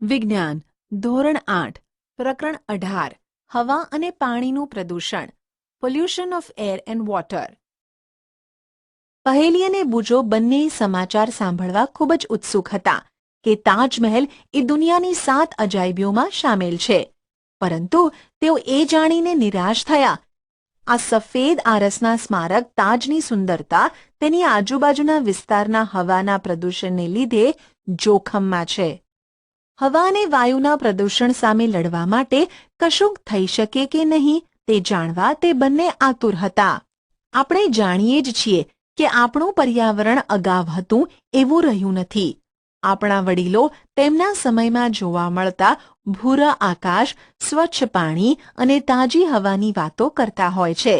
વિજ્ઞાન ધોરણ 8 પ્રકરણ 18 હવા અને પાણીનું પ્રદૂષણ pollution of air and water. પહેલી અને બુજો બંને સમાચાર સાંભળવા ખૂબ જ ઉત્સુક હતા કે તાજમહેલ એ દુનિયાની 7 અજાયબીઓમાં સામેલ છે, પરંતુ તેઓ એ જાણીને નિરાશ થયા. આ સફેદ આરસના સ્મારક તાજની સુંદરતા તેની આજુબાજુના વિસ્તારના હવાના પ્રદૂષણને લીધે જોખમમાં છે. હવા અને વાયુના પ્રદૂષણ સામે લડવા માટે કશુંક થઈ શકે કે નહીં તે જાણવા તે બંને આતુર હતા. આપણે જાણીએ જ છીએ કે આપણું પર્યાવરણ અગાઉ હતું એવું રહ્યું નથી. આપણા વડીલો તેમના સમયમાં જોવા મળતા ભૂરા આકાશ, સ્વચ્છ પાણી અને તાજી હવાની વાતો કરતા હોય છે.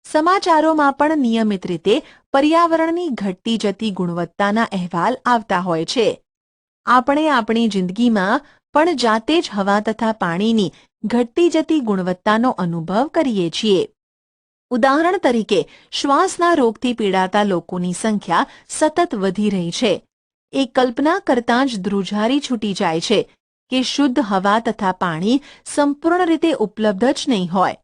સમાચારોમાં પણ નિયમિત રીતે પર્યાવરણની ઘટતી જતી ગુણવત્તાના અહેવાલ આવતા હોય છે. આપણે આપણી જિંદગીમાં પણ જાતે જ હવા તથા પાણીની ઘટતી જતી ગુણવત્તાનો અનુભવ કરીએ છીએ. ઉદાહરણ તરીકે, શ્વાસના રોગથી પીડાતા લોકોની સંખ્યા સતત વધી રહી છે. એ કલ્પના કરતાં જ ધ્રુજારી છૂટી જાય છે કે શુદ્ધ હવા તથા પાણી સંપૂર્ણ રીતે ઉપલબ્ધ જ નહીં હોય.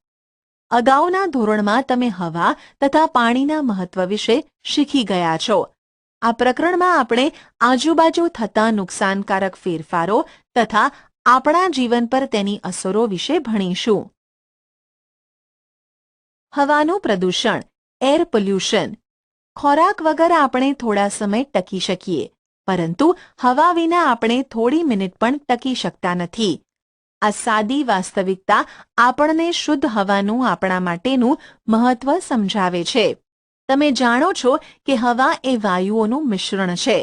અગાઉના ધોરણમાં તમે હવા તથા પાણીના મહત્વ વિશે શીખી ગયા છો. આ પ્રકરણમાં આપણે આજુબાજુ થતા નુકસાનકારક ફેરફારો તથા આપણા જીવન પર તેની અસરો વિશે ભણીશું. હવાનું પ્રદૂષણ, એર પોલ્યુશન. ખોરાક વગર આપણે થોડા સમય ટકી શકીએ, પરંતુ હવા વિના આપણે થોડી મિનિટ પણ ટકી શકતા નથી. આ સાદી વાસ્તવિકતા આપણને શુદ્ધ હવાનું આપણા માટેનું મહત્વ સમજાવે છે. તમે જાણો છો કે હવા એ વાયુઓનું મિશ્રણ છે.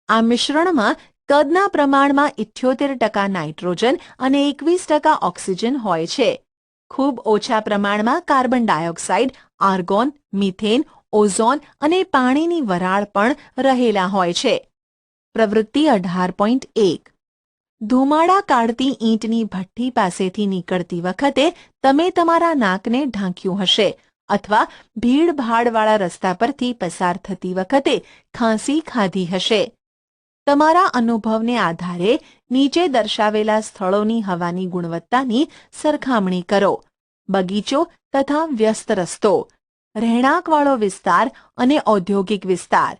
આ મિશ્રણમાં કદના પ્રમાણમાં 78% નાઇટ્રોજન અને 21% ઓક્સિજન હોય છે. ખૂબ ઓછા પ્રમાણમાં carbon dioxide, argon, methane, ozone અને પાણીની વરાળ પણ રહેલા હોય છે. પ્રવૃત્તિ 18.1. ધુમાડા કાઢતી ઈંટની ભઠ્ઠી પાસેથી નીકળતી વખતે તમે તમારા નાકને ઢાંક્યું હશે, અથવા ભીડભાડવાળા રસ્તા પરથી પસાર થતી વખતે ખાંસી ખાધી હશે. તમારા અનુભવને આધારે નીચે દર્શાવેલા સ્થળોની હવાની ગુણવત્તાની સરખામણી કરો. બગીચો તથા વ્યસ્ત રસ્તો, રહેણાંકવાળો વિસ્તાર અને ઔદ્યોગિક વિસ્તાર.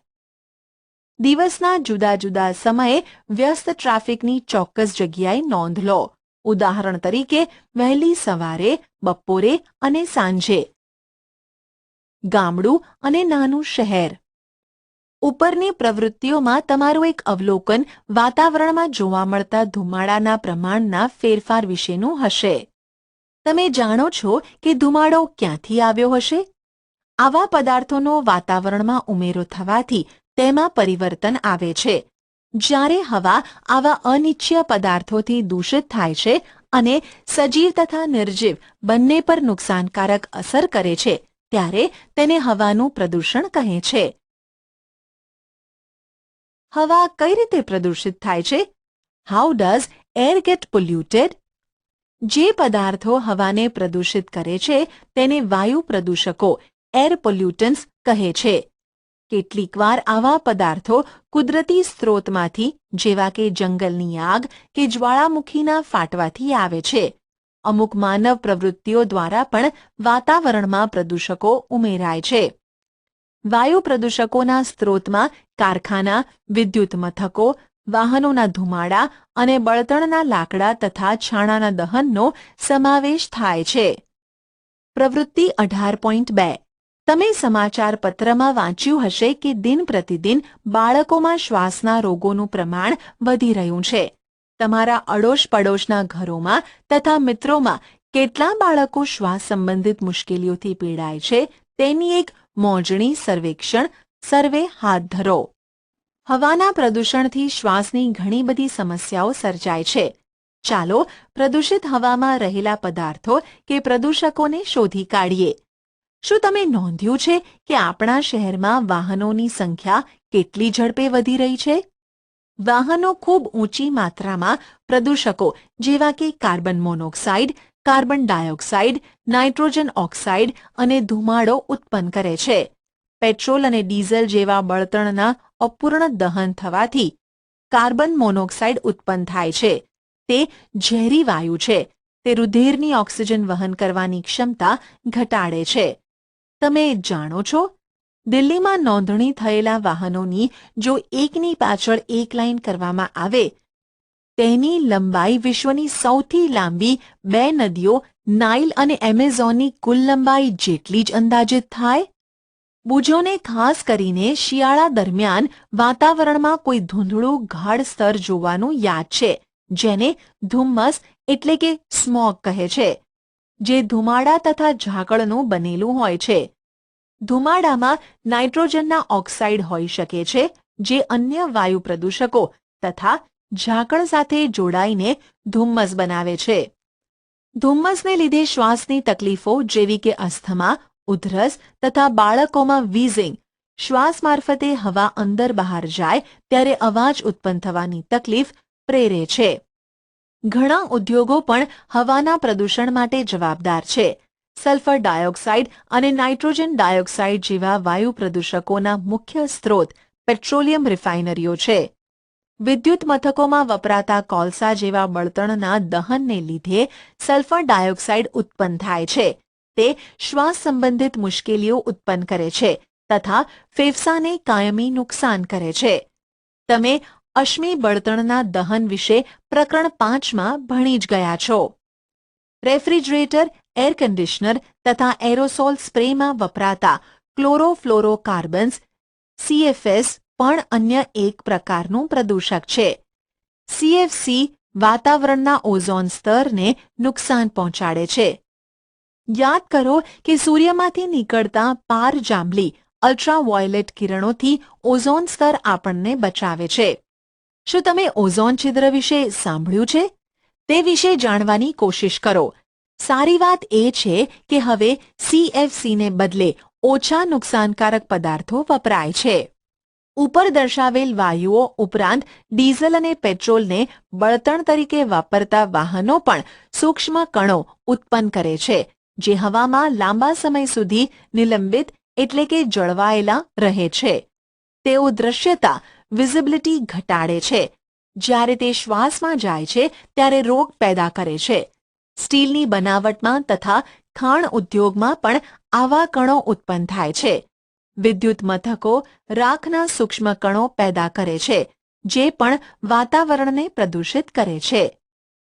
દિવસના જુદા જુદા સમયે વ્યસ્ત ટ્રાફિકની ચોક્કસ જગ્યાએ નોંધ લો. ઉદાહરણ તરીકે, વહેલી સવારે, બપોરે અને સાંજે. ગામડું અને નાનું શહેર. ઉપરની પ્રવૃત્તિઓમાં તમારું એક અવલોકન વાતાવરણમાં જોવા મળતા ધુમાડાના પ્રમાણના ફેરફાર વિશેનું હશે. તમે જાણો છો કે ધુમાડો ક્યાંથી આવ્યો હશે? આવા પદાર્થોનો વાતાવરણમાં ઉમેરો થવાથી તેમાં પરિવર્તન આવે છે. જ્યારે હવા આવા અનિચ્છનીય પદાર્થોથી દૂષિત થાય છે અને સજીવ તથા નિર્જીવ બંને પર નુકસાનકારક અસર કરે છે, ત્યારે તેને હવાનું પ્રદૂષણ કહે છે. હવા કઈ રીતે પ્રદૂષિત થાય છે? How does air get polluted? જે પદાર્થો હવાને પ્રદૂષિત કરે છે તેને વાયુ પ્રદૂષકો, એર પોલ્યુટન્ટ્સ કહે છે. કેટલીકવાર આવા પદાર્થો કુદરતી સ્ત્રોતમાંથી, જેવા કે જંગલની આગ કે જ્વાળામુખીના ફાટવાથી આવે છે. અમુક માનવ પ્રવૃત્તિઓ દ્વારા પણ વાતાવરણમાં પ્રદૂષકો ઉમેરાય છે. વાયુ પ્રદૂષકોના સ્ત્રોતમાં કારખાના, વિદ્યુત મથકો, વાહનોના ધુમાડા અને બળતણના લાકડા તથા છાણાના દહનનો સમાવેશ થાય છે. પ્રવૃત્તિ 18.2. તમે સમાચાર પત્રમાં વાંચ્યું હશે કે દિન પ્રતિદિન બાળકોમાં શ્વાસના રોગોનું પ્રમાણ વધી રહ્યું છે. તમારા અડોશ પડોશના ઘરોમાં તથા મિત્રોમાં કેટલા બાળકો શ્વાસ સંબંધિત મુશ્કેલીઓથી પીડાય છે તેની એક મોજણી સર્વે હાથ ધરો. હવાના પ્રદૂષણથી શ્વાસની ઘણી બધી સમસ્યાઓ સર્જાય છે. ચાલો પ્રદૂષિત હવામાં રહેલા પદાર્થો કે પ્રદૂષકોને શોધી કાઢીએ. શું તમે નોંધ્યું છે કે આપણા શહેરમાં વાહનોની સંખ્યા કેટલી ઝડપે વધી રહી છે? વાહનો ખૂબ ઊંચી માત્રામાં પ્રદૂષકો જેવા કે carbon monoxide, carbon dioxide, nitrogen oxide અને ધુમાડો ઉત્પન્ન કરે છે. પેટ્રોલ અને ડીઝલ જેવા બળતણના અપૂર્ણ દહન થવાથી કાર્બન મોનોક્સાઇડ ઉત્પન્ન થાય છે. તે ઝેરી વાયુ છે. તે રુધિરની ઓક્સિજન વહન કરવાની ક્ષમતા ઘટાડે છે. તમે જાણો છો, દિલ્હીમાં નોંધણી થયેલા વાહનોની જો એકની પાછળ એક લાઇન કરવામાં આવે, તેની લંબાઈ વિશ્વની સૌથી લાંબી 2 નદીઓ નાઇલ અને એમેઝોનની કુલ લંબાઈ જેટલી જ અંદાજિત થાય. બુજોને ખાસ કરીને શિયાળા દરમિયાન વાતાવરણમાં કોઈ ધૂંધળું ગાઢ સ્તર જોવાનું યાદ છે, જેને ધુમ્મસ એટલે કે સ્મોગ કહે છે, જે ધુમાડા તથા ઝાકળનું બનેલું હોય છે. ધુમાડામાં નાઇટ્રોજનના ઓક્સાઇડ હોઈ શકે છે, જે અન્ય વાયુ પ્રદૂષકો તથા ઝાકળ સાથે જોડાઈને ધુમ્મસ બનાવે છે. ધુમ્મસને લીધે શ્વાસની તકલીફો જેવી કે અસ્થમા, ઉધરસ તથા બાળકોમાં વીઝિંગ, શ્વાસ મારફતે હવા અંદર બહાર જાય ત્યારે અવાજ ઉત્પન્ન થવાની તકલીફ પ્રેરે છે. ઘણા ઉદ્યોગો પણ હવાના પ્રદૂષણ માટે જવાબદાર છે. સલ્ફર ડાયોક્સાઇડ અને નાઇટ્રોજન ડાયોક્સાઇડ જેવા વાયુ પ્રદૂષકોના મુખ્ય સ્ત્રોત પેટ્રોલિયમ રિફાઇનરીઓ છે. વિદ્યુત મથકોમાં વપરાતા કોલસા જેવા બળતણના દહનને લીધે સલ્ફર ડાયોક્સાઇડ ઉત્પન્ન થાય છે. તે શ્વાસ સંબંધિત મુશ્કેલીઓ ઉત્પન્ન કરે છે તથા ફેફસાને કાયમી નુકસાન કરે છે. તમે અશ્મિ બળતણના દહન વિશે પ્રકરણ 5માં ભણી જ ગયા છો. રેફ્રિજરેટર, એર કન્ડિશનર તથા એરોસોલ સ્પ્રેમાં વપરાતા ક્લોરોફ્લોરોકાર્બન્સ CFS પણ અન્ય એક પ્રકારનું પ્રદૂષક છે. CFC વાતાવરણના ઓઝોન સ્તરને નુકસાન પહોંચાડે છે. યાદ કરો કે સૂર્યમાંથી નીકળતા પારજાંબલી અલ્ટ્રાવાયોલેટ કિરણોથી ઓઝોન સ્તર આપણને બચાવે છે. શું તમે ઓઝોન છિદ્ર વિશે સાંભળ્યું છે? તે વિશે જાણવાની કોશિશ કરો. સારી વાત એ છે કે હવે CFCને બદલે ઓછા નુકસાનકારક પદાર્થો વપરાય છે. ઉપર દર્શાવેલ વાયુઓ ઉપરાંત ડીઝલ અને પેટ્રોલને બળતણ તરીકે વાપરતા વાહનો પણ સૂક્ષ્મ કણો ઉત્પન્ન કરે છે, જે હવામાં લાંબા સમય સુધી નિલંબિત એટલે કે જળવાયેલા રહે છે. તેઓ દૃશ્યતા વિઝિબિલિટી ઘટાડે છે. જ્યારે તે શ્વાસમાં જાય છે ત્યારે રોગ પેદા કરે છે. સ્ટીલની બનાવટમાં તથા ખાણ ઉદ્યોગમાં પણ આવા કણો ઉત્પન્ન થાય છે. વિદ્યુત મથકો રાખના સૂક્ષ્મ કણો પેદા કરે છે, જે પણ વાતાવરણને પ્રદૂષિત કરે છે.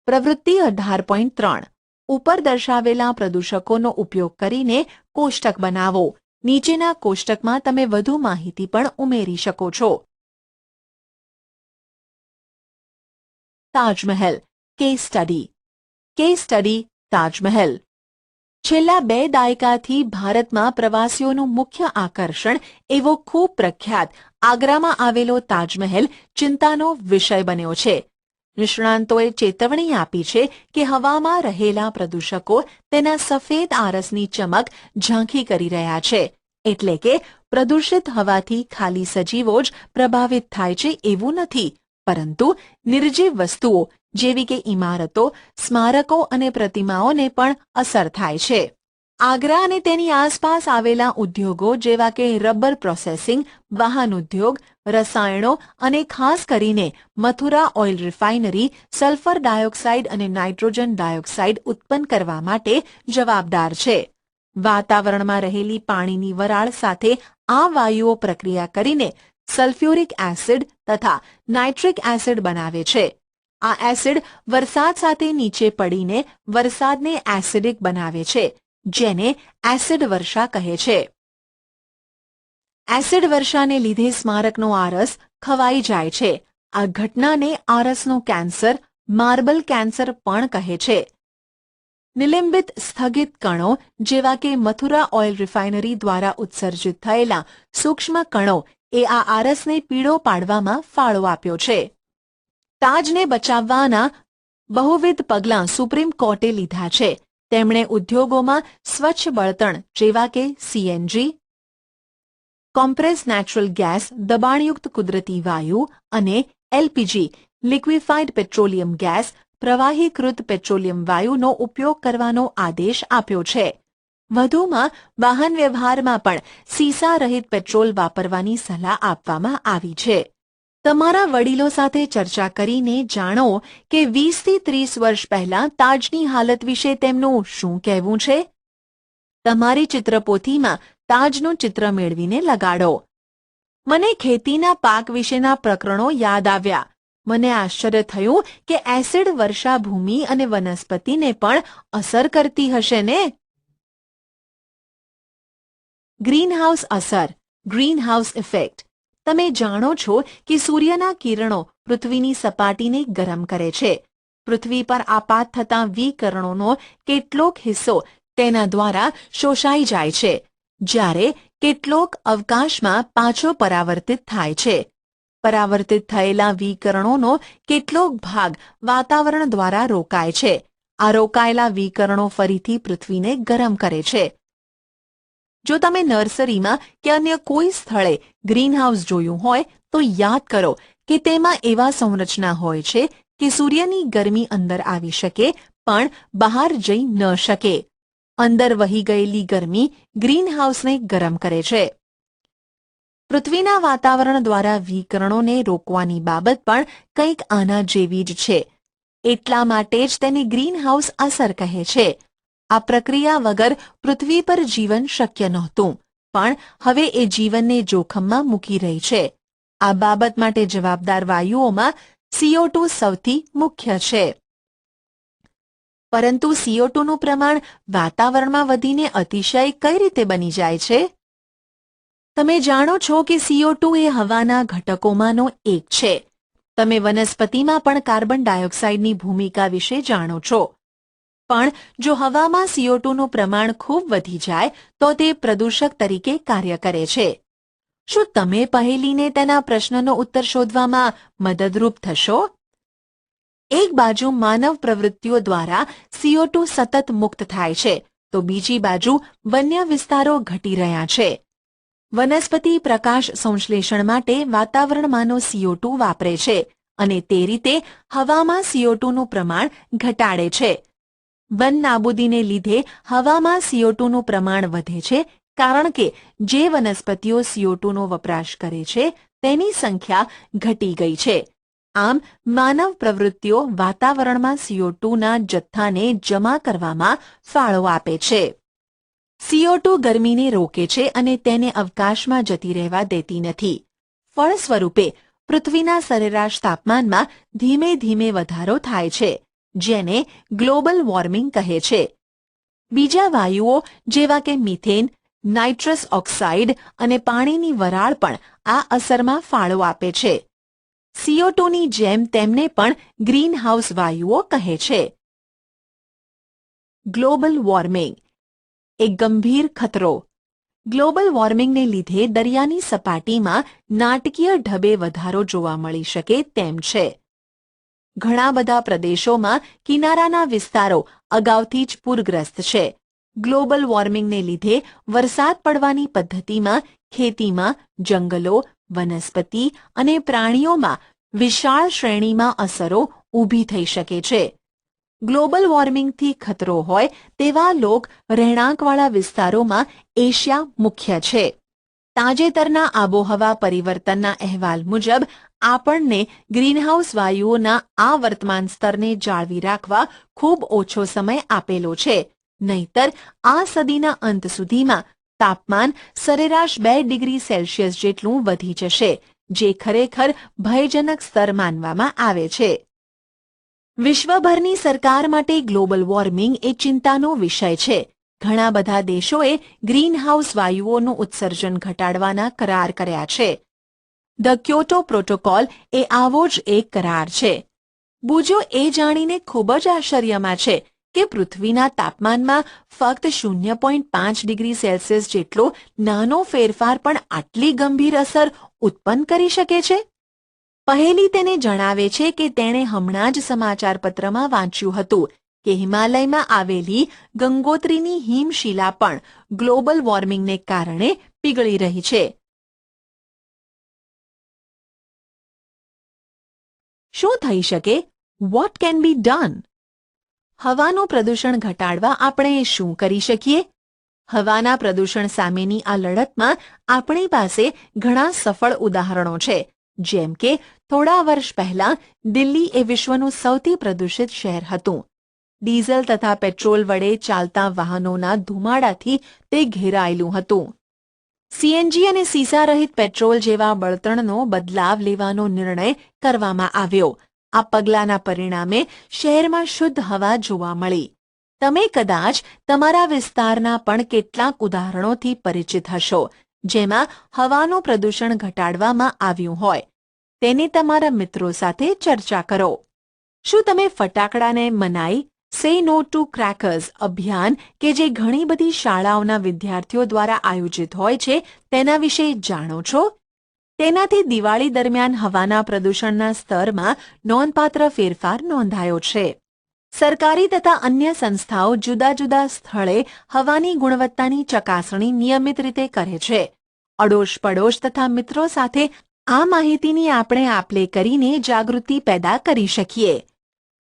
પ્રવૃત્તિ 18.3 ઉપર દર્શાવેલા પ્રદૂષકોનો ઉપયોગ કરીને કોષ્ટક બનાવો. નીચેના કોષ્ટકમાં તમે વધુ માહિતી પણ ઉમેરી શકો છો. Taj Mahal case study. Case study Taj Mahal. છેલ્લા 2 દાયકાથી ભારતમાં પ્રવાસીઓનું મુખ્ય આકર્ષણ એવો ખૂબ પ્રખ્યાત આગ્રામાં આવેલો તાજમહેલ ચિંતાનો વિષય બન્યો છે. નિષ્ણાંતોએ ચેતવણી આપી છે કે હવામાં રહેલા પ્રદૂષકો તેના સફેદ આરસની ચમક ઝાંખી કરી રહ્યા છે. એટલે કે પ્રદૂષિત હવાથી ખાલી સજીવો જ પ્રભાવિત થાય છે એવું નથી, પરંતુ નિર્જીવ વસ્તુઓ જેવી કે ઇમારતો, સ્મારકો અને પ્રતિમાઓને પણ અસર થાય છે. આગ્રા અને તેની આસપાસ આવેલા ઉદ્યોગો જેવા કે રબર પ્રોસેસિંગ, વાહન ઉદ્યોગ, રસાયણો અને ખાસ કરીને Mathura oil refinery sulphur dioxide અને નાઇટ્રોજન ડાયોક્સાઇડ ઉત્પન્ન કરવા માટે જવાબદાર છે. વાતાવરણમાં રહેલી પાણીની વરાળ સાથે આ વાયુઓ પ્રક્રિયા કરીને સલ્ફ્યુરિક એસિડ તથા નાઇટ્રિક એસિડ બનાવે છે. આ એસિડ વરસાદ સાથે નીચે પડીને વરસાદને એસિડિક બનાવે છે, જેને એસિડ વર્ષા કહે છે. એસિડ વર્ષાને લીધે સ્મારકનો આરસ ખવાઈ જાય છે. આ ઘટનાને આરસનું કેન્સર, માર્બલ કેન્સર પણ કહે છે. નિલંબિત સ્થગિત કણો જેવા કે મથુરા ઓઇલ રિફાઇનરી દ્વારા ઉત્સર્જિત થયેલા સૂક્ષ્મ કણો એ આ આરસને પીળો પાડવામાં ફાળો આપ્યો છે. તાજને બચાવવાના બહુવિધ પગલાં સુપ્રીમ કોર્ટે લીધા છે. તેમણે ઉદ્યોગોમાં સ્વચ્છ બળતણ જેવા કે CNG, કોમ્પ્રેસ નેચરલ ગેસ, દબાણયુક્ત કુદરતી વાયુ અને LPG લિક્વિફાઇડ પેટ્રોલિયમ ગેસ, પ્રવાહીકૃત પેટ્રોલિયમ વાયુનો ઉપયોગ કરવાનો આદેશ આપ્યો છે. વધુમાં વાહન વ્યવહારમાં પણ સીસા રહિત પેટ્રોલ વાપરવાની સલાહ આપવામાં આવી છે. તમારા વડીલો સાથે ચર્ચા કરીને જાણો કે 20 થી 30 વર્ષ પહેલા તાજની હાલત વિશે તેમનું શું કહેવું છે. તમારી ચિત્રપોથીમાં તાજનું ચિત્ર મેળવીને લગાડો. મને ખેતીના પાક વિશેના પ્રકરણો યાદ આવ્યા. મને આશ્ચર્ય થયું કે એસિડ વર્ષા ભૂમિ અને વનસ્પતિને પણ અસર કરતી હશે ને. ગ્રીનહાઉસ અસર, ગ્રીનહાઉસ ઇફેક્ટ. તમે જાણો છો કે સૂર્યના કિરણો પૃથ્વીની સપાટીને ગરમ કરે છે. પૃથ્વી પર આપાત થતા વિકિરણોનો કેટલોક હિસ્સો તેના દ્વારા શોષાઈ જાય છે, જ્યારે કેટલોક અવકાશમાં પાછો પરાવર્તિત થાય છે. પરાવર્તિત થયેલા વિકિરણોનો કેટલોક ભાગ વાતાવરણ દ્વારા રોકાય છે. આ રોકાયેલા વિકિરણો ફરીથી પૃથ્વીને ગરમ કરે છે. જો તમે નર્સરીમાં કે અન્ય કોઈ સ્થળે ગ્રીનહાઉસ જોયું હોય તો યાદ કરો કે તેમાં એવા સંરચના હોય છે કે સૂર્યની ગરમી અંદર આવી શકે પણ બહાર જઈ ન શકે. અંદર વહી ગયેલી ગરમી ગ્રીનહાઉસને ગરમ કરે છે. પૃથ્વીના વાતાવરણ દ્વારા વિકિરણોને રોકવાની બાબત પણ કંઈક આના જેવી જ છે. એટલા માટે જ તેને ગ્રીનહાઉસ અસર કહે છે. આ પ્રક્રિયા વગર પૃથ્વી પર જીવન શક્ય નહોતું, પણ હવે એ જીવનને જોખમમાં મૂકી રહી છે. આ બાબત માટે જવાબદાર વાયુઓમાં CO2 સૌથી મુખ્ય છે. પરંતુ CO2 નું પ્રમાણ વાતાવરણમાં વધીને અતિશય કઈ રીતે બની જાય છે? તમે જાણો છો કે CO2 એ હવાના ઘટકોમાંનો એક છે. તમે વનસ્પતિમાં પણ કાર્બન ડાયોક્સાઇડની ભૂમિકા વિશે જાણો છો. પણ જો હવામાં CO2 નું પ્રમાણ ખૂબ વધી જાય તો તે પ્રદૂષક તરીકે કાર્ય કરે છે. શું તમે પહેલીને તેના પ્રશ્નનો ઉત્તર શોધવામાં મદદરૂપ થશો? એક બાજુ માનવ પ્રવૃત્તિઓ દ્વારા CO2 સતત મુક્ત થાય છે, તો બીજી બાજુ વન્ય વિસ્તારો ઘટી રહ્યા છે. વનસ્પતિ પ્રકાશ સંશ્લેષણ માટે વાતાવરણમાંનો CO2 વાપરે છે અને તે રીતે હવામાં CO2 નું પ્રમાણ ઘટાડે છે. વન નાબૂદીને લીધે હવામાં CO2 નું પ્રમાણ વધે છે, કારણ કે જે વનસ્પતિઓ CO2 નો વપરાશ કરે છે તેની સંખ્યા ઘટી ગઈ છે. આમ માનવ પ્રવૃત્તિઓ વાતાવરણમાં CO2 ના જથ્થાને જમા કરવામાં ફાળો આપે છે. CO2 ગરમીને રોકે છે અને તેને અવકાશમાં જતી રહેવા દેતી નથી. ફળ સ્વરૂપે પૃથ્વીના સરેરાશ તાપમાનમાં ધીમે ધીમે વધારો થાય છે, જેને ગ્લોબલ વોર્મિંગ કહે છે. બીજા વાયુઓ જેવા કે મિથેન, નાઇટ્રસ ઓક્સાઇડ અને પાણીની વરાળ પણ આ અસરમાં ફાળો આપે છે. CO2 ની જેમ તેમને પણ ગ્રીનહાઉસ વાયુઓ કહે છે. ગ્લોબલ વોર્મિંગ એક ગંભીર ખતરો. ગ્લોબલ વોર્મિંગને લીધે દરિયાની સપાટીમાં નાટકીય ઢબે વધારો જોવા મળી શકે તેમ છે. ઘણા બધા પ્રદેશોમાં કિનારાના વિસ્તારો અગાઉથી જ પૂરગ્રસ્ત છે. ગ્લોબલ વોર્મિંગને લીધે વરસાદ પડવાની પદ્ધતિમાં, ખેતીમાં, જંગલો, વનસ્પતિ અને પ્રાણીઓમાં વિશાળ શ્રેણીમાં અસરો ઊભી થઈ શકે છે. ગ્લોબલ વોર્મિંગથી ખતરો હોય તેવા લોક રહેણાંકવાળા વિસ્તારોમાં એશિયા મુખ્ય છે. તાજેતરના આબોહવા પરિવર્તનના અહેવાલ મુજબ આપણને ગ્રીનહાઉસ વાયુઓના આ વર્તમાન સ્તરને જાળવી રાખવા ખૂબ ઓછો સમય આપેલો છે. નહીંતર આ સદીના અંત સુધીમાં તાપમાન સરેરાશ 2 ડિગ્રી સેલ્સિયસ જેટલું વધી જશે, જે ખરેખર ભયજનક સ્તર માનવામાં આવે છે. વિશ્વભરની સરકાર માટે ગ્લોબલ વોર્મિંગ એ ચિંતાનો વિષય છે. ઘણા બધા દેશોએ ગ્રીનહાઉસ વાયુઓનું ઉત્સર્જન ઘટાડવાના કરાર કર્યા છે. ધ ક્યોટો પ્રોટોકોલ એ આવો જ એક કરાર છે. બુજો એ જાણીને ખૂબ જ આશ્ચર્યમાં છે કે પૃથ્વીના તાપમાનમાં ફક્ત 0.5 ડિગ્રી સેલ્સિયસ જેટલો નાનો ફેરફાર પણ આટલી ગંભીર અસર ઉત્પન્ન કરી શકે છે. પહેલી તેને જણાવે છે કે તેણે હમણાં જ સમાચારપત્રમાં વાંચ્યું હતું કે હિમાલયમાં આવેલી ગંગોત્રીની હિમશિલા પણ ગ્લોબલ વોર્મિંગને કારણે પીગળી રહી છે. શું થઈ શકે? What can be done? હવાનું પ્રદૂષણ ઘટાડવા આપણે શું કરી શકીએ? હવાના પ્રદૂષણ સામેની આ લડતમાં આપણી પાસે ઘણા સફળ ઉદાહરણો છે. જેમ કે થોડા વર્ષ પહેલા દિલ્હી એ વિશ્વનું સૌથી પ્રદૂષિત શહેર હતું. ડીઝલ તથા પેટ્રોલ વડે ચાલતા વાહનોના ધુમાડાથી તે ઘેરાયેલું હતું. સીએનજી અને સીસા રહિત પેટ્રોલ જેવા બળતણનો બદલાવ લેવાનો નિર્ણય કરવામાં આવ્યો. આ પગલાંના પરિણામે શહેરમાં શુદ્ધ હવા જોવા મળી. તમે કદાચ તમારા વિસ્તારના પણ કેટલાક ઉદાહરણોથી પરિચિત હશો, જેમાં હવાનું પ્રદૂષણ ઘટાડવામાં આવ્યું હોય. તેને તમારા મિત્રો સાથે ચર્ચા કરો. શું તમે ફટાકડાને મનાઈ સે નો ટુ ક્રેકર્સ અભિયાન કે જે ઘણી બધી શાળાઓના વિદ્યાર્થીઓ દ્વારા આયોજિત હોય છે તેના વિશે જાણો છો? તેનાથી દિવાળી દરમિયાન હવાના પ્રદૂષણના સ્તરમાં નોંધપાત્ર ફેરફાર નોંધાયો છે. સરકારી તથા અન્ય સંસ્થાઓ જુદા જુદા સ્થળે હવાની ગુણવત્તાની ચકાસણી નિયમિત રીતે કરે છે. અડોશ પડોશ તથા મિત્રો સાથે આ માહિતીની આપણે આપ-લે કરીને જાગૃતિ પેદા કરી શકીએ.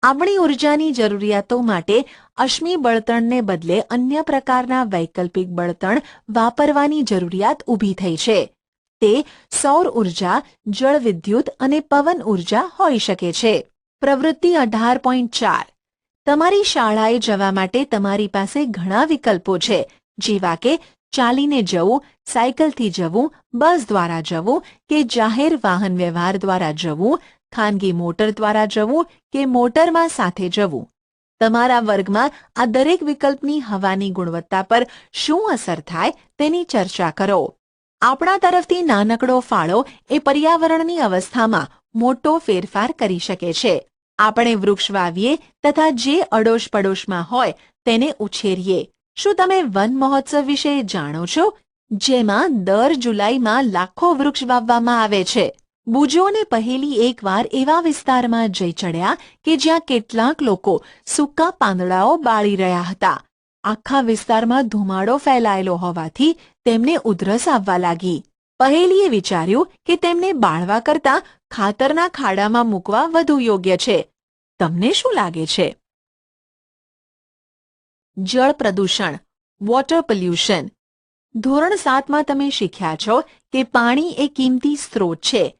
આપણી ઉર્જાની જરૂરિયાતો માટે અશ્મિ બળતણને બદલે અન્ય પ્રકારના વૈકલ્પિક બળતણ વાપરવાની જરૂરિયાત ઊભી થઈ છે. તે સૌર ઉર્જા, જળવિદ્યુત અને પવન ઉર્જા હોઈ શકે છે. પ્રવૃત્તિ 18.4 તમારી શાળાએ જવા માટે તમારી પાસે ઘણા વિકલ્પો છે, જેવા કે ચાલીને જવું, સાયકલથી જવું, બસ દ્વારા જવું કે જાહેર વાહન વ્યવહાર દ્વારા જવું, ખાનગી મોટર દ્વારા જવું કે મોટરમાં સાથે જવું. તમારા વર્ગમાં આ દરેક વિકલ્પની હવાની ગુણવત્તા પર શું અસર થાય તેની ચર્ચા કરો. આપણા તરફથી નાનકડો ફાળો એ પર્યાવરણની અવસ્થામાં મોટો ફેરફાર કરી શકે છે. આપણે વૃક્ષ વાવીએ તથા જે અડોશ પડોશમાં હોય તેને ઉછેરીએ. શું તમે વન મહોત્સવ વિશે જાણો છો, જેમાં દર જુલાઈમાં લાખો વૃક્ષ વાવવામાં આવે છે? બુજોને પહેલી એકવાર એવા વિસ્તારમાં જઈ ચડ્યા કે જ્યાં કેટલાક લોકો સૂકા પાંદડાઓ બાળી રહ્યા હતા. આખા વિસ્તારમાં ધુમાડો ફેલાયેલો હોવાથી તેમને ઉધરસ આવવા લાગી. પહેલીએ વિચાર્યું કે તેમને બાળવા કરતાં ખાતરના ખાડામાં મૂકવા વધુ યોગ્ય છે. તમને શું લાગે છે? જળ પ્રદૂષણ, વોટર પોલ્યુશન. ધોરણ 7માં તમે શીખ્યા છો કે પાણી એ કિંમતી સ્ત્રોત છે.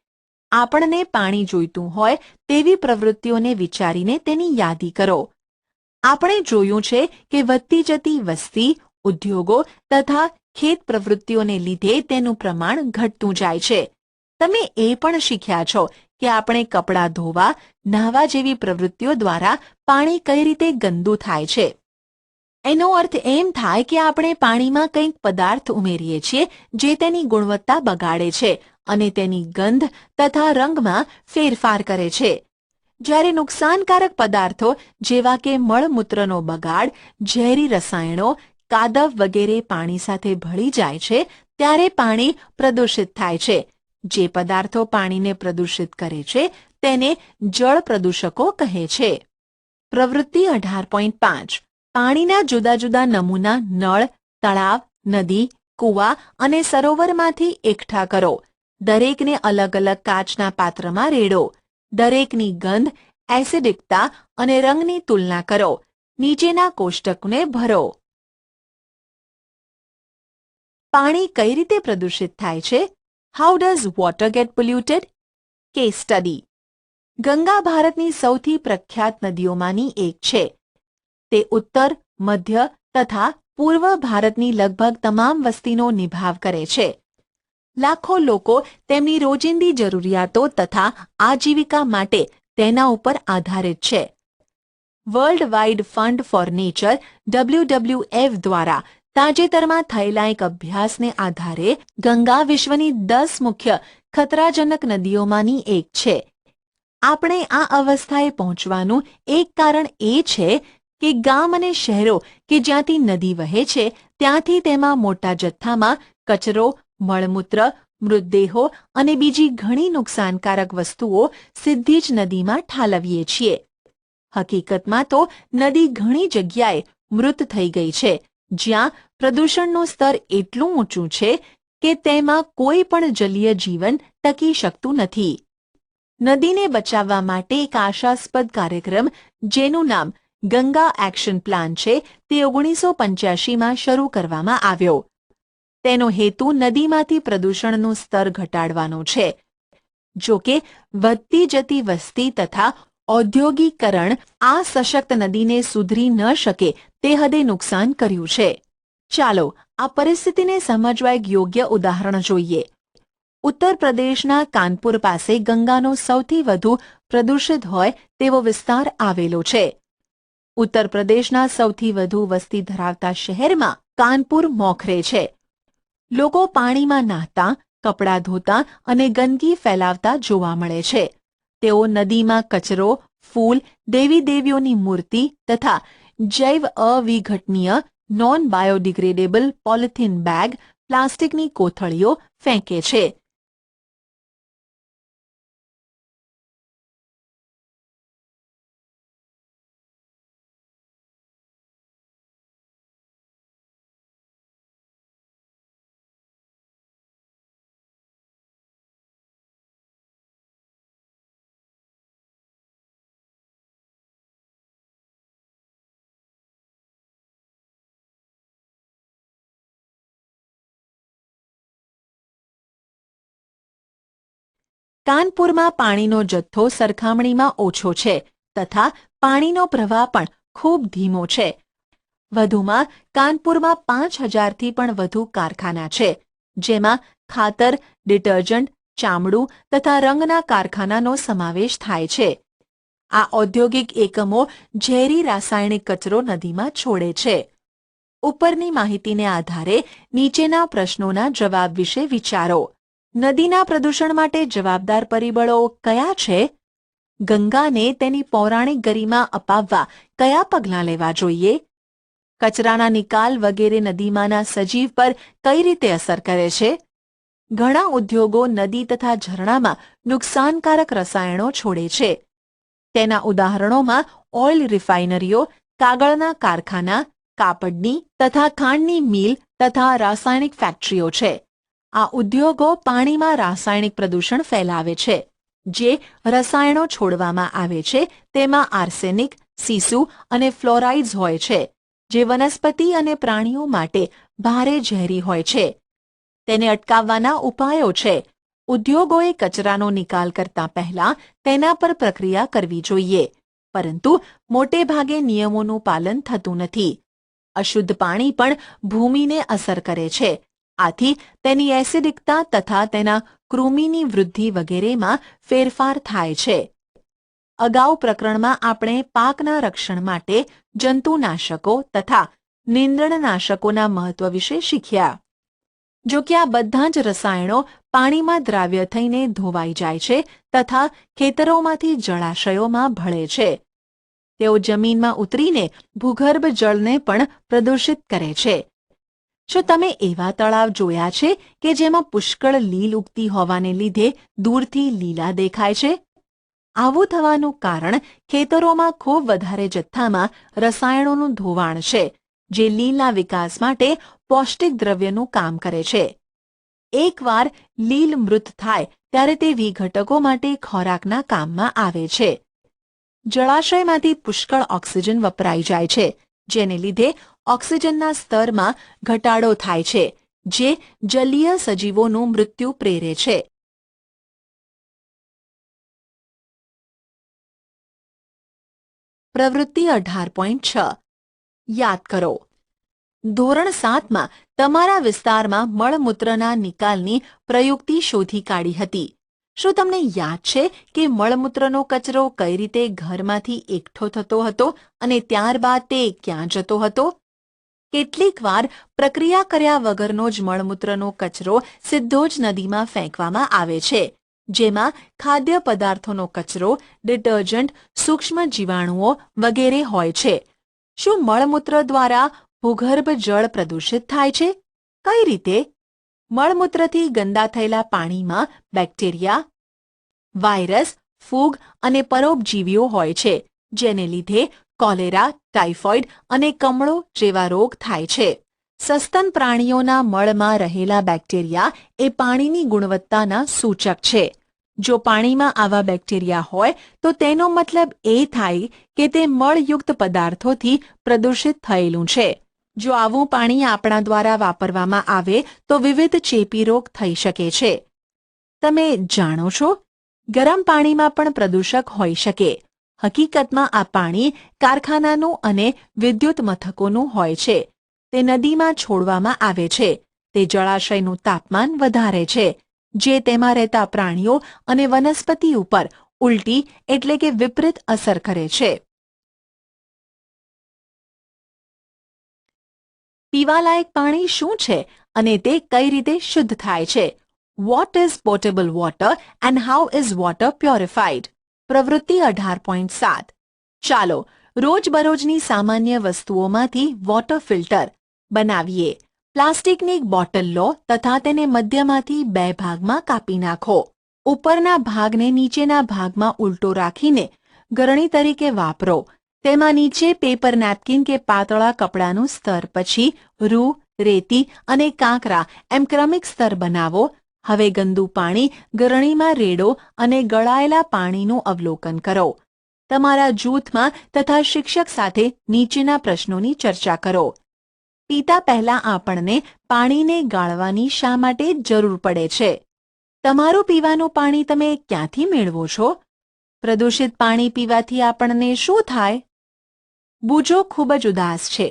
આપણને પાણી જોઈતું હોય તેવી પ્રવૃત્તિઓને વિચારીને તેની યાદી કરો. આપણે જોયું છે કે વધતી જતી વસ્તી, ઉદ્યોગો તથા ખેત પ્રવૃત્તિઓને લીધે તેનું પ્રમાણ ઘટતું જાય છે. તમે એ પણ શીખ્યા છો કે આપણે કપડાં ધોવા, નહાવા જેવી પ્રવૃત્તિઓ દ્વારા પાણી કઈ રીતે ગંદુ થાય છે. એનો અર્થ એમ થાય કે આપણે પાણીમાં કંઈક પદાર્થ ઉમેરીએ છીએ જે તેની ગુણવત્તા બગાડે છે અને તેની ગંધ તથા રંગમાં ફેરફાર કરે છે. જ્યારે નુકસાનકારક પદાર્થો જેવા કે મળમૂત્રનો બગાડ, ઝેરી રસાયણો, કાદવ વગેરે પાણી સાથે ભળી જાય છે ત્યારે પાણી પ્રદૂષિત થાય છે. જે પદાર્થો પાણીને પ્રદૂષિત કરે છે તેને જળ પ્રદૂષકો કહે છે. પ્રવૃત્તિ 18.5 પાણીના જુદા જુદા નમૂના નળ, તળાવ, નદી, કૂવા અને સરોવરમાંથી એકઠા કરો. દરેકને અલગ અલગ કાચના પાત્રમાં રેડો. દરેકની ગંધ, એસિડિકતા અને રંગની તુલના કરો. નીચેના કોષ્ટકને ભરો. પાણી કઈ રીતે પ્રદૂષિત થાય છે? How does water get polluted? Case study. Ganga ભારતની સૌથી પ્રખ્યાત નદીઓમાંની એક છે. તે ઉત્તર, મધ્ય તથા પૂર્વ ભારતની લગભગ તમામ વસ્તીનો નિભાવ કરે છે. લાખો લોકો તેમની રોજિંદી જરૂરિયાતો તથા આજીવિકા માટે તેના ઉપર આધારિત છે. World wide fund for nature WWF દ્વારા તાજેતરમાં થયેલા એક અભ્યાસને આધારે ગંગા વિશ્વની 10 મુખ્ય ખતરાજનક નદીઓમાંની એક છે. આપણે આ અવસ્થાએ પહોંચવાનું એક કારણ એ છે કે ગામ અને શહેરો કે જ્યાંથી નદી વહે છે ત્યાંથી તેમાં મોટા જથ્થામાં કચરો, મળમૂત્ર, મૃતદેહો અને બીજી ઘણી નુકસાનકારક વસ્તુઓ સીધી જ નદીમાં ઠાલવીએ છીએ. હકીકતમાં તો નદી ઘણી જગ્યાએ મૃત થઈ ગઈ છે, જ્યાં પ્રદૂષણનું સ્તર એટલું ઊંચું છે કે તેમાં કોઈ પણ જલીય જીવન ટકી શકતું નથી. નદીને બચાવવા માટે એક આશાસ્પદ કાર્યક્રમ જેનું નામ ગંગા એક્શન પ્લાન છે તે 1985માં શરૂ કરવામાં આવ્યો. તેનો હેતુ નદીમાંથી પ્રદૂષણનું સ્તર ઘટાડવાનો છે. જો કે વધતી જતી વસ્તી તથા ઔદ્યોગિકરણ આ સશક્ત નદીને સુધરી ન શકે તે હદે નુકસાન કર્યું છે. ચાલો આ પરિસ્થિતિને સમજવા એક યોગ્ય ઉદાહરણ જોઈએ. ઉત્તર પ્રદેશના કાનપુર પાસે ગંગાનો સૌથી વધુ પ્રદૂષિત હોય તેવો વિસ્તાર આવેલો છે. ઉત્તર પ્રદેશના સૌથી વધુ વસ્તી ધરાવતા શહેરમાં કાનપુર મોખરે છે. લોકો પાણીમાં નહાતા, કપડાં ધોતા અને ગંદકી ફેલાવતા જોવા મળે છે. તેઓ નદીમાં કચરો, ફૂલ, દેવી દેવીઓની મૂર્તિ તથા જૈવ અવિઘટનીય નોન બાયોડિગ્રેડેબલ પોલિથીન બેગ, પ્લાસ્ટિકની કોથળીઓ ફેંકે છે. કાનપુરમાં પાણીનો જથ્થો સરખામણીમાં ઓછો છે તથા પાણીનો પ્રવાહ પણ ખૂબ ધીમો છે. વધુમાં કાનપુરમાં 5,000થી પણ વધુ કારખાના છે, જેમાં ખાતર, ડિટર્જન્ટ, ચામડું તથા રંગના કારખાનાનો સમાવેશ થાય છે. આ ઔદ્યોગિક એકમો ઝેરી રાસાયણિક કચરો નદીમાં છોડે છે. ઉપરની માહિતીને આધારે નીચેના પ્રશ્નોના જવાબ વિશે વિચારો. નદીના પ્રદૂષણ માટે જવાબદાર પરિબળો કયા છે? ગંગાને તેની પૌરાણિક ગરિમા અપાવવા કયા પગલાં લેવા જોઈએ? કચરાના નિકાલ વગેરે નદીમાંના સજીવ પર કઈ રીતે અસર કરે છે? ઘણા ઉદ્યોગો નદી તથા ઝરણામાં નુકસાનકારક રસાયણો છોડે છે. તેના ઉદાહરણોમાં ઓઇલ રિફાઇનરીઓ, કાગળના કારખાના, કાપડની તથા ખાંડની મિલ તથા રાસાયણિક ફેક્ટરીઓ છે. આ ઉદ્યોગો પાણીમાં રાસાયણિક પ્રદૂષણ ફેલાવે છે. જે રસાયણો છોડવામાં આવે છે તેમાં આર્સેનિક, સીસુ અને ફ્લોરાઇડ્સ હોય છે, જે વનસ્પતિ અને પ્રાણીઓ માટે ભારે ઝેરી હોય છે. તેને અટકાવવાના ઉપાયો છે. ઉદ્યોગોએ કચરાનો નિકાલ કરતા પહેલા તેના પર પ્રક્રિયા કરવી જોઈએ, પરંતુ મોટે ભાગે નિયમોનું પાલન થતું નથી. અશુદ્ધ પાણી પણ ભૂમિને અસર કરે છે. આથી તેની એસિડિકતા તથા તેના કૃમિની વૃદ્ધિ વગેરેમાં ફેરફાર થાય છે. અગાઉ પ્રકરણમાં આપણે પાકના રક્ષણ માટે જંતુનાશકો તથા નીંદણનાશકોના મહત્વ વિશે શીખ્યા. જો કે આ બધા જ રસાયણો પાણીમાં દ્રાવ્ય થઈને ધોવાઈ જાય છે તથા ખેતરોમાંથી જળાશયોમાં ભળે છે. તેઓ જમીનમાં ઉતરીને ભૂગર્ભ જળને પણ પ્રદૂષિત કરે છે. શું તમે એવા તળાવ જોયા છે કે જેમાં પુષ્કળ લીલ ઉગતી હોવાને લીધે દૂરથી લીલા દેખાય છે? આવું થવાનું કારણ ખેતરોમાં ખૂબ વધારે જથ્થામાં રસાયણોનું ધોવાણ છે, જે લીલના વિકાસ માટે પૌષ્ટિક દ્રવ્યનું કામ કરે છે. એકવાર લીલ મૃત થાય ત્યારે તે વિઘટકો માટે ખોરાકના કામમાં આવે છે. જળાશયમાંથી પુષ્કળ ઓક્સિજન વપરાઈ જાય છે, જેને લીધે ઓક્સિજનના સ્તરમાં ઘટાડો થાય છે, જે જલીય સજીવોનું મૃત્યુ પ્રેરે છે. પ્રવૃત્તિ 18.6 યાદ કરો. ધોરણ 7માં તમારા વિસ્તારમાં મળમૂત્રના નિકાલની પ્રયુક્તિ શોધી કાઢી હતી. શું તમને યાદ છે કે મળમૂત્રનો કચરો કઈ રીતે ઘરમાંથી એકઠો થતો હતો અને ત્યારબાદ તે ક્યાં જતો હતો? કેટલીકવાર પ્રક્રિયા કર્યા વગરનો જ મળમૂત્રનો કચરો સીધો જ નદીમાં ફેંકવામાં આવે છે, જેમાં ખાદ્ય પદાર્થોનો કચરો, ડિટર્જન્ટ, સૂક્ષ્મ જીવાણુઓ વગેરે હોય છે. શું મળમૂત્ર દ્વારા ભૂગર્ભ જળ પ્રદૂષિત થાય છે? કઈ રીતે? મળમૂત્રથી ગંદા થયેલા પાણીમાં બેક્ટેરિયા, વાયરસ, ફૂગ અને પરોપજીવીઓ હોય છે, જેને લીધે કોલેરા, ટાઇફોઇડ અને કમળો જેવા રોગ થાય છે. સસ્તન પ્રાણીઓના મળમાં રહેલા બેક્ટેરિયા એ પાણીની ગુણવત્તાના સૂચક છે. જો પાણીમાં આવા બેક્ટેરિયા હોય તો તેનો મતલબ એ થાય કે તે મળયુક્ત પદાર્થોથી પ્રદૂષિત થયેલું છે. જો આવું પાણી આપણા દ્વારા વાપરવામાં આવે તો વિવિધ ચેપી રોગ થઈ શકે છે. તમે જાણો છો ગરમ પાણીમાં પણ પ્રદૂષક હોઈ શકે. હકીકતમાં આ પાણી કારખાનાનું અને વિદ્યુત મથકોનું હોય છે. તે નદીમાં છોડવામાં આવે છે. તે જળાશયનું તાપમાન વધારે છે, જે તેમાં રહેતા પ્રાણીઓ અને વનસ્પતિ ઉપર ઉલટી એટલે કે વિપરીત અસર કરે છે. પીવાલાયક પાણી શું છે અને તે કઈ રીતે શુદ્ધ થાય છે? What is potable water and how is water purified? પ્રવૃત્તિ 18.7. ચાલો રોજબરોજની સામાન્ય વસ્તુઓમાંથી વોટર ફિલ્ટર બનાવીએ. પ્લાસ્ટિકની એક બોટલ લો તથા તેને મધ્યમાંથી 2 ભાગમાં કાપી નાખો. ઉપરના ભાગને નીચેના ભાગમાં ઉલટો રાખીને ગરણી તરીકે વાપરો. તેમાં નીચે પેપર નેપકિન કે પાતળા કપડાનું સ્તર, પછી રૂ, રેતી અને કાંકરા એમ ક્રમિક સ્તર બનાવો. હવે ગંદુ પાણી ગરણીમાં રેડો અને ગળાયેલા પાણીનું અવલોકન કરો. તમારા જૂથમાં તથા શિક્ષક સાથે નીચેના પ્રશ્નોની ચર્ચા કરો. પીતા પહેલા આપણને પાણીને ગાળવાની શા માટે જરૂર પડે છે? તમારું પીવાનું પાણી તમે ક્યાંથી મેળવો છો? પ્રદૂષિત પાણી પીવાથી આપણને શું થાય? બુજો ખૂબ જ ઉદાસ છે.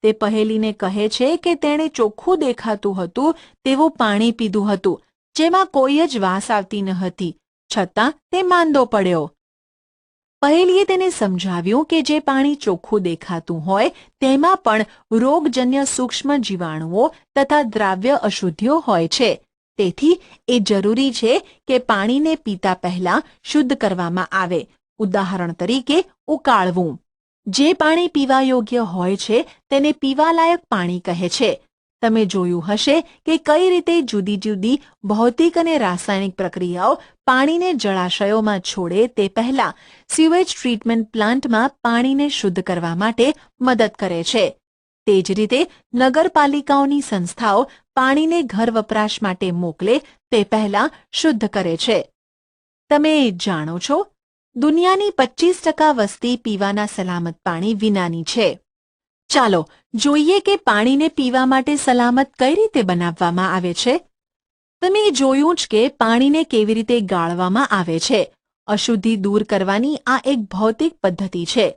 તે પહેલીને કહે છે કે તેણે ચોખ્ખું દેખાતું હતું તેવું પાણી પીધું હતું, જેમાં કોઈ જ વાસ આવતી ન હતી, છતાં તે માંદો પડ્યો. પહેલીએ તેને સમજાવ્યું કે જે પાણી ચોખ્ખું દેખાતું હોય તેમાં પણ રોગજન્ય સૂક્ષ્મ જીવાણુઓ તથા દ્રાવ્ય અશુદ્ધિઓ હોય છે. તેથી એ જરૂરી છે કે પાણીને પીતા પહેલા શુદ્ધ કરવામાં આવે. ઉદાહરણ તરીકે ઉકાળવું. જે પાણી પીવા યોગ્ય હોય છે તેને પીવાલાયક પાણી કહે છે. તમે જોયું હશે કે કઈ રીતે જુદી જુદી ભૌતિક અને રાસાયણિક પ્રક્રિયાઓ પાણીને જળાશયોમાં છોડે તે પહેલા સીવેજ ટ્રીટમેન્ટ પ્લાન્ટમાં પાણીને શુદ્ધ કરવા માટે મદદ કરે છે. તે જ રીતે નગરપાલિકાઓની સંસ્થાઓ પાણીને ઘર વપરાશ માટે મોકલે તે પહેલા શુદ્ધ કરે છે. તમે જાણો છો, દુનિયાની 25% વસ્તી પીવાના સલામત પાણી વિનાની છે. ચાલો જોઈએ કે પાણીને પીવા માટે સલામત કઈ રીતે બનાવવામાં આવે છે. તમે જોયું જ કે પાણીને કેવી રીતે ગાળવામાં આવે છે. અશુદ્ધિ દૂર કરવાની આ એક ભૌતિક પદ્ધતિ છે.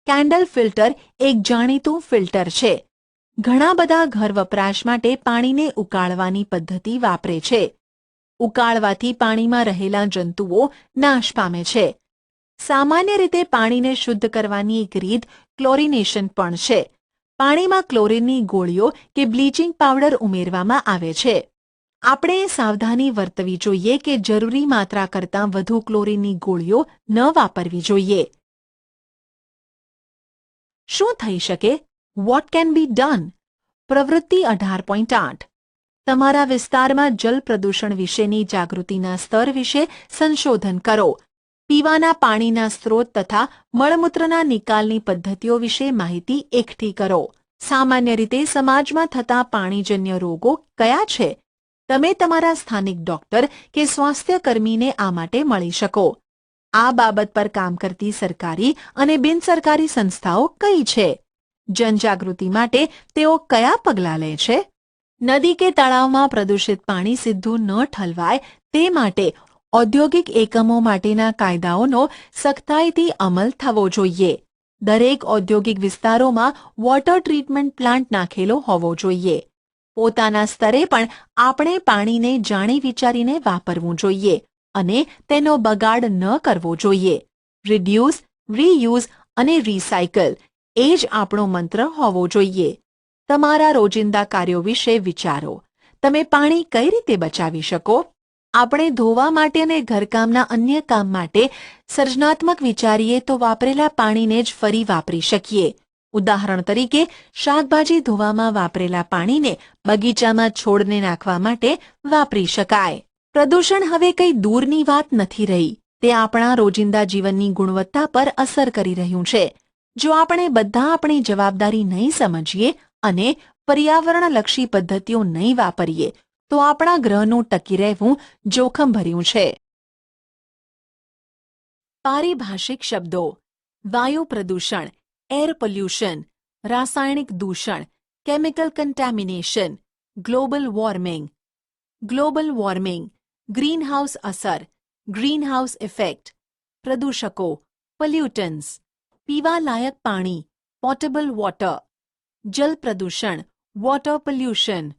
કેન્ડલ ફિલ્ટર એક જાણીતું ફિલ્ટર છે. ઘણા બધા ઘર વપરાશ માટે પાણીને ઉકાળવાની પદ્ધતિ વાપરે છે. ઉકાળવાથી પાણીમાં રહેલા જંતુઓ નાશ પામે છે. સામાન્ય રીતે પાણીને શુદ્ધ કરવાની એક રીત ક્લોરિનેશન પણ છે. પાણીમાં ક્લોરીનની ગોળીઓ કે બ્લીચિંગ પાવડર ઉમેરવામાં આવે છે. આપણે સાવધાની વર્તવી જોઈએ કે જરૂરી માત્રા કરતાં વધુ ક્લોરીનની ગોળીઓ ન વાપરવી જોઈએ. શું થઈ શકે? What can be done? પ્રવૃત્તિ 18.8. તમારા વિસ્તારમાં જલ પ્રદૂષણ વિશેની જાગૃતિના સ્તર વિશે સંશોધન કરો. પીવાના પાણીના સ્ત્રોત તથા મળમૂત્રના નિકાલની પદ્ધતિઓ વિશે માહિતી એકઠી કરો. સામાન્ય રીતે સમાજમાં થતા પાણીજન્ય રોગો કયા છે? તમે તમારા સ્થાનિક ડોક્ટર કે સ્વાસ્થ્યકર્મીને આ માટે મળી શકો. આ બાબત પર કામ કરતી સરકારી અને બિનસરકારી સંસ્થાઓ કઈ છે? જનજાગૃતિ માટે તેઓ કયા પગલાં લે છે? નદી કે તળાવમાં પ્રદૂષિત પાણી સીધું ન ઠલવાય તે માટે ઔદ્યોગિક એકમો માટેના કાયદાઓનો સખ્તાઈથી અમલ થવો જોઈએ. દરેક ઔદ્યોગિક વિસ્તારોમાં વોટર ટ્રીટમેન્ટ પ્લાન્ટ નાખેલો હોવો જોઈએ. પોતાના સ્તરે પણ આપણે પાણીને જાણી વિચારીને વાપરવું જોઈએ અને તેનો બગાડ ન કરવો જોઈએ. રિડ્યુસ, રીયુઝ અને રિસાયકલ એ જ આપણો મંત્ર હોવો જોઈએ. તમારા રોજિંદા કાર્યો વિશે વિચારો. તમે પાણી કઈ રીતે બચાવી શકો? આપણે ધોવા માટે અને ઘરકામના અન્ય કામ માટે સર્જનાત્મક વિચારીએ તો વાપરેલા પાણીને જ ફરી વાપરી શકીએ. ઉદાહરણ તરીકે શાકભાજી ધોવામાં વાપરેલા પાણીને બગીચામાં છોડને નાખવા માટે વાપરી શકાય. પ્રદૂષણ હવે કંઈ દૂરની વાત નથી રહી. તે આપણા રોજિંદા જીવનની ગુણવત્તા પર અસર કરી રહ્યું છે. જો આપણે બધા આપણી જવાબદારી નહીં સમજીએ અને પર્યાવરણલક્ષી પદ્ધતિઓ નહીં વાપરીએ તો આપણા ગ્રહનું ટકી રહેવું જોખમભર્યું છે. પારિભાષિક શબ્દો: વાયુ પ્રદૂષણ, એર પોલ્યુશન, રાસાયણિક દૂષણ, chemical contamination, global warming. Global warming, greenhouse અસર, ગ્રીનહાઉસ ઇફેક્ટ, પ્રદૂષકો, પોલ્યુટન્ટ્સ, પીવાલાયક પાણી, પોટેબલ વોટર, જલ પ્રદૂષણ, વોટર પોલ્યુશન.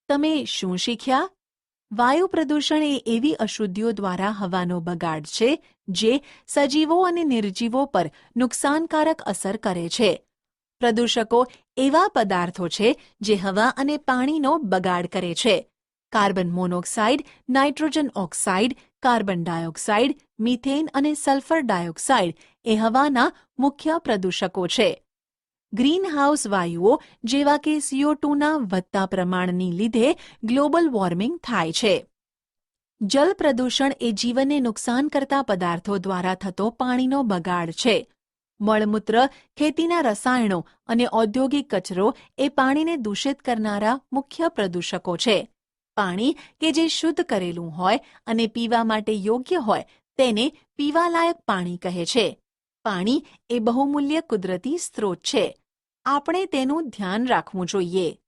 તમે શું શીખ્યા? વાયુ પ્રદૂષણ એ એવી અશુદ્ધિઓ દ્વારા હવાનો બગાડ છે જે સજીવો અને નિર્જીવો પર નુકસાનકારક અસર કરે છે. પ્રદૂષકો એવા પદાર્થો છે જે હવા અને પાણીનો બગાડ કરે છે. Carbon monoxide, nitrogen oxide, carbon dioxide, methane અને સલ્ફર ડાયોક્સાઇડ એ હવાના મુખ્ય પ્રદૂષકો છે. ગ્રીનહાઉસ વાયુઓ જેવા કે CO2ના વધતા પ્રમાણની લીધે ગ્લોબલ વોર્મિંગ થાય છે. જલ પ્રદૂષણ એ જીવનને નુકસાન કરતા પદાર્થો દ્વારા થતો પાણીનો બગાડ છે. મળમૂત્ર, ખેતીના રસાયણો અને ઔદ્યોગિક કચરો એ પાણીને દૂષિત કરનારા મુખ્ય પ્રદૂષકો છે. પાણી કે જે શુદ્ધ કરેલું હોય અને પીવા માટે યોગ્ય હોય તેને પીવાલાયક પાણી કહે છે. પાણી એ બહુમૂલ્ય કુદરતી સ્ત્રોત છે. આપણે તેનું ધ્યાન રાખવું જોઈએ.